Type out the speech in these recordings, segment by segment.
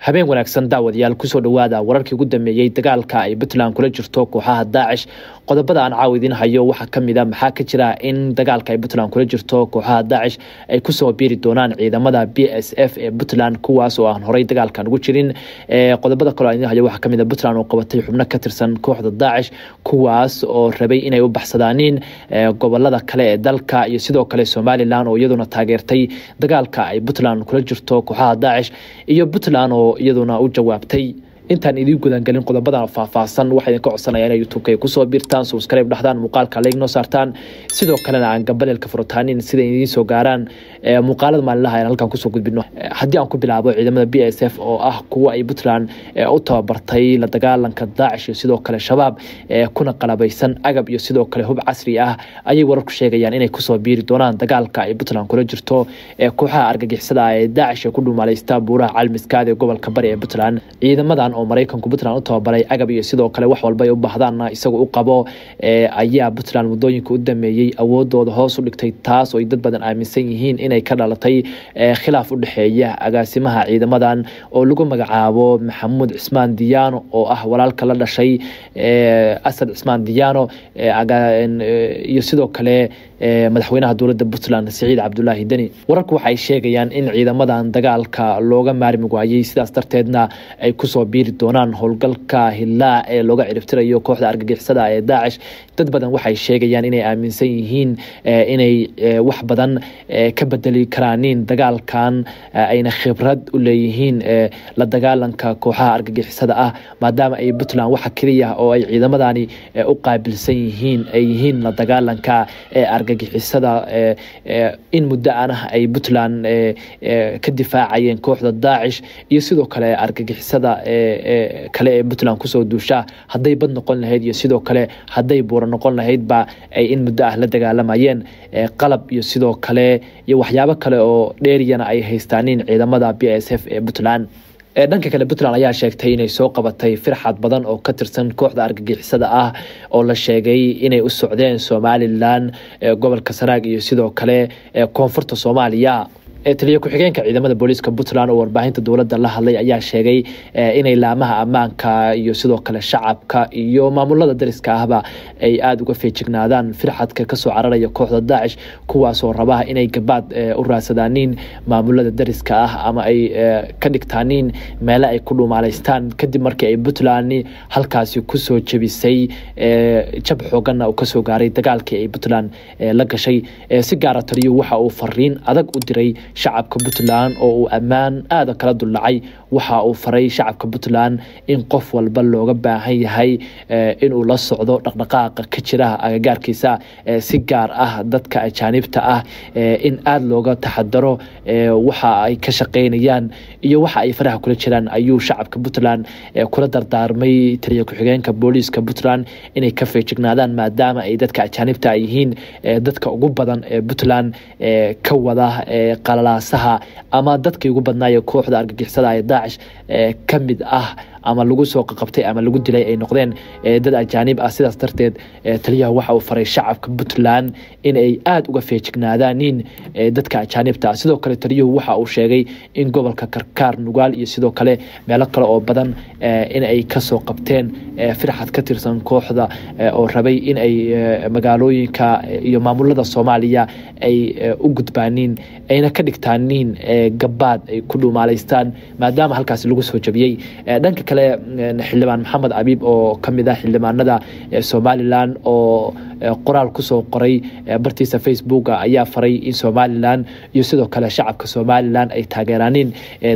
habeen wanaagsan daawadayaal ku soo dhawaada wararkii ugu dambeeyay dagaalka ay Puntland kula jirto kooxaha Daesh qodobada aan caawidin hayo waxa kamid ah maxaa ka jira in dagaalka ay Puntland kula jirto kooxaha Daesh ay ku soo biiri doonaan ciidamada BSF ee Puntland kuwaas oo aan horay dagaalkan ugu jirin qodobada kale aan hayo waxa kamid ah Puntland oo qabatay xubno ka tirsan kooxda Daesh kuwaas oo rabay inay u baxsadaan gobolada kale ee dalka iyo sidoo kale Somaliland oo iyaduna taageertay dagaalka ay Puntland kula jirto kooxaha Daesh iyo Puntland oo iyaduna u jawaabtay intaan idin gudan galin qodobada faahfaahsan waxa idin ka codsanayaan in YouTube-ka ku soo biirtaan subscribe dhaxdaan muuqaalka like noo saartaan sidoo kalena aan gabaleelka furtaanin sida idin soo gaaraan muuqaalada maalinlaha aan halkan ku soo gudbino haddii aan ku bilaabo ciidamada BSF oo ah kuwa ay Puntland u tababartay la dagaalanka Daesh iyo sidoo kale shabaab kuna qalabaysan agab iyo sidoo kale hub casri ah ayay wararku sheegayaan inay ku soo biiri doonaan dagaalka ay Puntland kula jirto kooxaha argagixisada ee Daesh ku dhuumalaysta buuraha Calmiskaad ee gobolka bari ee Puntland ciidamadan oo Mareykanku Puntland u tababaray agab iyo sidoo kale wax walba ay u baahdaan isaga u qabo ayaa Puntland wadooyinka u dameeyay awoodooda hoos u dhigtay taas oo dad badan aaminsan yihiin inay ka dhalatay khilaaf u dhaxeeya agaasimaha ciidamadan oo lagu magacaabo Maxamuud Cismaan Diyaano oo ah walaalka la dhashay Asad Cismaan Diyaano iyo sidoo kale madaxweynaha dowladda Puntland Saciid Cabdullaahi Dani wararku waxay sheegayaan in ciidamadan dagaalka looga maarmi waayay sidaas darteedna ay ku soo biiri doonaan howlgalka Hillaa ee looga ciribtirayo kooxda argagixisada ee Daesh dad badan waxay sheegayaan inay aaminsan yihiin inay wax badan ka bedeli karaan dagaalkan ayna khibrad u leeyihiin la dagaalanka kooxaha argagixisada ah maadaama ay Puntland waxa kaliya oo ay ciidamadani u qaabilsan yihiin ay yihiin la dagaalanka argagixisada in muddo ah ay Puntland ka difaacayeen kooxda Daesh iyo sidoo kale argagixisada kale ee Puntland ku soo duusha haday bad noqon lahayd iyo sidoo kale haday buura noqon lahayd ba ay in muddo ah la dagaalamayeen qalab iyo sidoo kale iyo waxyaabo kale oo dheeriyana ay haystaan ciidamada BSF ee Puntland dhanka kale Puntland ayaa sheegtay inay soo qabatay firxad badan oo ka tirsan kooxda argagixisada ah oo la sheegay inay u socdeen Somaliland gobolka Sanaag iyo sidoo kale koonfurta Soomaaliya taliye ku-xigeenka ciidamada booliska Puntland oo warbaahinta dowladda la hadlay ayaa sheegay inay laamaha ammaanka iyo sidoo kale shacabka iyo maamulada dariska ahba ay aad uga feejignaadaan firxadka ka soo cararaya kooxda Daesh kuwaas oo raba inay gabaad u raadsadaan maamulada dariska ah ama ay ka dhigtaan meel ay ku dhuumaaleystaan kadib markii ay Puntland halkaasi ku soo jabisay jab xoogan oo ka soo gaaray dagaalkii ay Puntland la gashay si gaar ah taliyo waxa uu fariin adag u diray shacabka Puntland oo uu amaan aad kala dulacay waxa uu faray shacabka Puntland in qof walba looga baahan yahay in uu la socdo dhaqdhaqaaqa ka jira agagaarkiisa si gaar ah dadka ajaanibta ah in aad looga taxadaro waxa ay ka shaqeynayaan iyo waxa ay faraha kula jiraan ayuu shacabka Puntland kula dardaarmay taliye ku-xigeenka booliska Puntland inay ka feejignaadaan maadaama ay dadka ajaanibta ay yihiin dadka ugu badan ee Puntland ka wada qalalaasaha ama dadkii ugu badnaayay kooxda argagixisada ee Daesh kamid ah ama lagu soo qabtay ama lagu dilay ay noqdeen dad ajaanib ah sidaas darteed taliyaha waxa uu faray shacabka Puntland in ay aad uga feejignaadaan dadka ajaanibta sidoo kale taliyuhu waxa uu sheegay in gobolka Karkaar Nugaal iyo sidoo kale meelo kale oo badan in ay ka soo qabteen firxad ka tirsan kooxda oo rabay in ay magaalooyinka iyo maamulada Soomaaliya ay u gudbaanin ayna ka dhigtaan gabaad ay ku dhuumaaleystaan maadaama halkaas lagu soo jabiyay dhanka kale xildhibaan Maxamed Abiib oo kamid ah xildhibaanada Somaliland oo qoraal ku soo qoray bartiisa Facebook ayaa faray in Somaliland iyo sidoo kale shacabka Somaliland ay taageeraan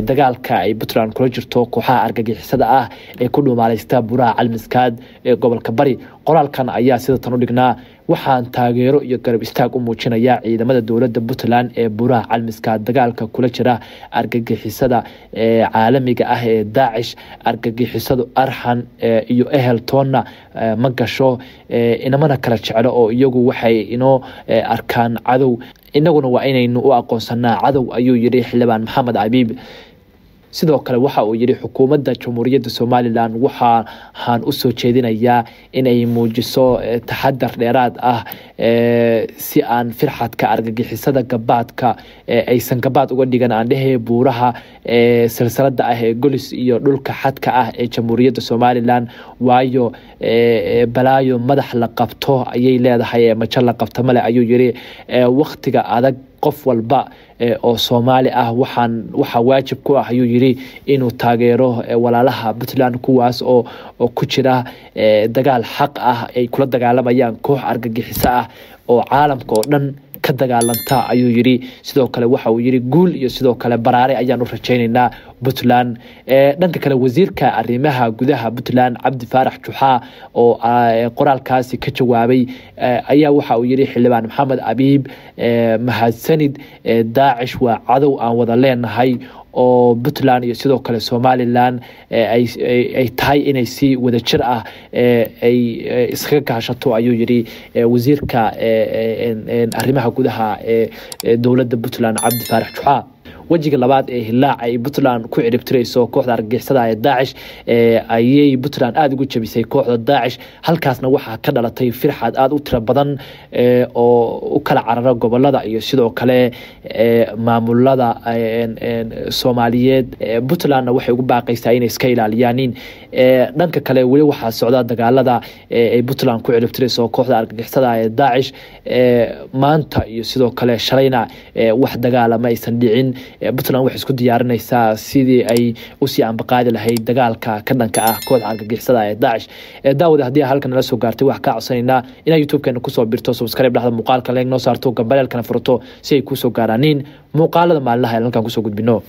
dagaalka ay Puntland kula jirto kooxaha argagixisada ah ee ku dhuumaaleysta buuraha Calmiskaad ee gobolka bari qoraalkan ayaa sida tan u dhignaa waxaan taageero iyo garab istaag u muujinayaa ciidamada dowladda Puntland ee buuraha Calmiskaad dagaalka kula jira argagixisada caalamiga ah ee Daesh argagixisadu arxan iyo eheltoona ma gasho inamana kala jeclo oo iyagu waxay inoo arkaan cadow inaguna waa inaynu u aqoonsanaa cadow ayuu yiri xildhibaan Maxamed Abiib sidoo kale waxa uu yiri xukuumadda Jamhuuriyadda Soomaaliland waxaan u soo jeedinayaa in ay muujiso taxadar dheeraad ah si aan firxadka argagixisada gabaadka aysan gabaad uga dhigan aan dhahay buuraha silsilada ah ee golis iyo dhulka xadka ah ee Jamhuuriyadda Soomaaliland waayo balaayo madax la qabto ayay leedahay maja la qabto male ayuu yiri waqtiga adag qof walba oo Soomaali ah waxa waajib ku ah ayuu yiri inuu taageero walaalaha Puntland kuwaas oo ku jira dagaal xaq ah ay kula dagaalamayaan koox argagixiso ah oo caalamka oo dhan ka dagaalanta ayuu yiri sidoo kale waxa uu yiri guul iyo sidoo kale baraare ayaan u rajaynaynaa Puntland dhanka kale wasiirka arrimaha gudaha Puntland Cabdi Faarax Juxa oo qoraalkaasi ka jawaabay ayaa waxa uu yiri xildhibaan Maxamed Abiib mahadsanid Daacish waa cadow aan wada leenahay oo Puntland iyo sidoo kale Somaliland ay tahay inay si wada jir ah ay iskaga kaashato ayuu yiri wasiirka arrimaha gudaha dawladda Puntland Cabdi Faarax Juxa wajiga labaad ee hilaac ay Puntland ku ciribtirayso kooxda argagixisada ee Daacish ayay Puntland aad ugu jabisay kooxda Daacish halkaasna waxa ka dhalatay firxad aad u tiro badan oo u kala carara gobolada iyo sidoo kale maamulada Soomaaliyeed Puntlandna waxay ugu baaqaysaa inay iska ilaaliyaan dhanka kale wali waxa socda dagaalada ay Puntland ku ciribtirayso kooxda argagixisada ee Daacish maanta iyo sidoo kale shalayna wax dagaalama aysan dhicin Puntland waxay isku diyaarinaysaa sidii ay u sii ambaqaadi lahayd dagaalka ka dhanka ah kooxda argagixisada ee Daacish daawada hadii halkan nala soo gaartay wax ka codsanayna in YouTube-keena ku soo birto subscribe dhahda muuqaalka like noo saarto gambaleelkana furto si ay ku soo gaaraan muuqaalada maalinlaha halkan ku soo gudbino